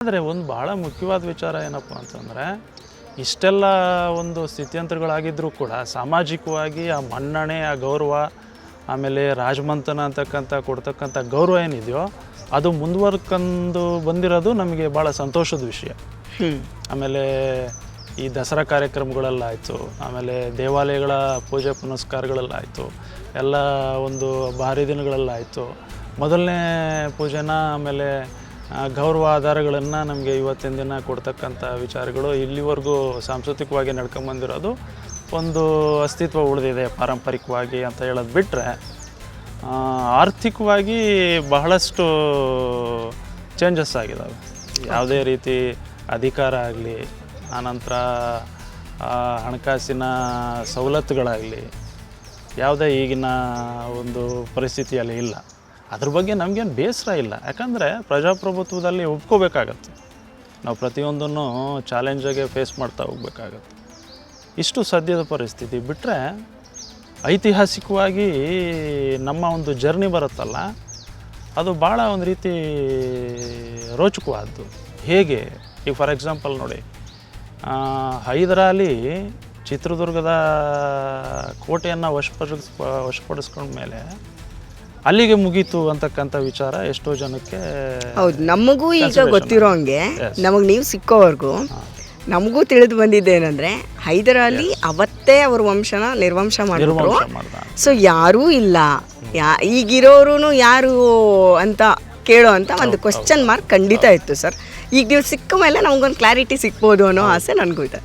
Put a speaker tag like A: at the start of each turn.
A: ಆದರೆ ಒಂದು ಭಾಳ ಮುಖ್ಯವಾದ ವಿಚಾರ ಏನಪ್ಪ ಅಂತಂದರೆ, ಇಷ್ಟೆಲ್ಲ ಒಂದು ಸ್ಥಿತ್ಯಂತರಗಳಾಗಿದ್ದರೂ ಕೂಡ ಸಾಮಾಜಿಕವಾಗಿ ಆ ಮನ್ನಣೆ, ಆ ಗೌರವ, ಆಮೇಲೆ ರಾಜಮಂತನ ಅಂತಕ್ಕಂಥ ಕೊಡ್ತಕ್ಕಂಥ ಗೌರವ ಏನಿದೆಯೋ ಅದು ಮುಂದುವರ್ಕೊಂಡು ಬಂದಿರೋದು ನಮಗೆ ಭಾಳ ಸಂತೋಷದ ವಿಷಯ. ಆಮೇಲೆ ಈ ದಸರಾ ಕಾರ್ಯಕ್ರಮಗಳಲ್ಲಾಯಿತು, ಆಮೇಲೆ ದೇವಾಲಯಗಳ ಪೂಜೆ ಪುನಸ್ಕಾರಗಳಲ್ಲಾಯಿತು, ಎಲ್ಲ ಒಂದು ಭಾರಿ ದಿನಗಳಲ್ಲಾಯಿತು, ಮೊದಲನೇ ಪೂಜೆನ ಆಮೇಲೆ ಗೌರವ ಆಧಾರಗಳನ್ನು ನಮಗೆ ಇವತ್ತಿನ ದಿನ ಕೊಡ್ತಕ್ಕಂಥ ವಿಚಾರಗಳು ಇಲ್ಲಿವರೆಗೂ ಸಾಂಸ್ಕೃತಿಕವಾಗಿ ನಡ್ಕೊಂಬಂದಿರೋದು ಒಂದು ಅಸ್ತಿತ್ವ ಉಳಿದಿದೆ ಪಾರಂಪರಿಕವಾಗಿ ಅಂತ ಹೇಳೋದು ಬಿಟ್ಟರೆ, ಆರ್ಥಿಕವಾಗಿ ಬಹಳಷ್ಟು ಚೇಂಜಸ್ ಆಗಿದ್ದಾವೆ. ಯಾವುದೇ ರೀತಿ ಅಧಿಕಾರ ಆಗಲಿ, ಆನಂತರ ಹಣಕಾಸಿನ ಸವಲತ್ತುಗಳಾಗಲಿ ಯಾವುದೇ ಈಗಿನ ಒಂದು ಪರಿಸ್ಥಿತಿಯಲ್ಲಿ ಇಲ್ಲ. ಅದ್ರ ಬಗ್ಗೆ ನಮಗೇನು ಬೇಸರ ಇಲ್ಲ, ಯಾಕಂದರೆ ಪ್ರಜಾಪ್ರಭುತ್ವದಲ್ಲಿ ಒಪ್ಕೋಬೇಕಾಗತ್ತೆ. ನಾವು ಪ್ರತಿಯೊಂದನ್ನು ಚಾಲೆಂಜಾಗೆ ಫೇಸ್ ಮಾಡ್ತಾ ಹೋಗ್ಬೇಕಾಗತ್ತೆ. ಇಷ್ಟು ಸದ್ಯದ ಪರಿಸ್ಥಿತಿ ಬಿಟ್ಟರೆ, ಐತಿಹಾಸಿಕವಾಗಿ ನಮ್ಮ ಒಂದು ಜರ್ನಿ ಬರುತ್ತಲ್ಲ, ಅದು ಭಾಳ ಒಂದು ರೀತಿ ರೋಚಕವಾದ್ದು. ಹೇಗೆ ಈಗ ಫಾರ್ ಎಕ್ಸಾಂಪಲ್ ನೋಡಿ, ಹೈದರಾಲಿ ಚಿತ್ರದುರ್ಗದ ಕೋಟೆಯನ್ನು ವಶಪಡಿಸ್ಕೊಂಡ ಮೇಲೆ ಅಲ್ಲಿಗೆ ಮುಗೀತು ಅಂತಕ್ಕಂಥ ವಿಚಾರ ಎಷ್ಟೋ ಜನಕ್ಕೆ
B: ಹೌದು. ನಮಗೂ ಈಗ ಗೊತ್ತಿರೋ ಹಂಗೆ, ನಮಗೆ ನೀವು ಸಿಕ್ಕೋವರೆಗೂ ನಮಗೂ ತಿಳಿದು ಬಂದಿದ್ದೇನೆಂದರೆ, ಹೈದರಾಲಿ ಅವತ್ತೇ ಅವ್ರ ವಂಶನ ನಿರ್ವಂಶ ಮಾಡಿದ್ರು. ಸೊ ಯಾರೂ ಇಲ್ಲ, ಈಗಿರೋರು ಯಾರು ಅಂತ ಕೇಳೋ ಅಂತ ಒಂದು ಕ್ವಶನ್ ಮಾರ್ಕ್ ಖಂಡಿತ ಇತ್ತು ಸರ್. ಈಗ ನೀವು ಸಿಕ್ಕ ಮೇಲೆ ನಮಗೊಂದು ಕ್ಲಾರಿಟಿ ಸಿಗ್ಬೋದು ಅನ್ನೋ ಆಸೆ ನನಗೂ ಇದೆ.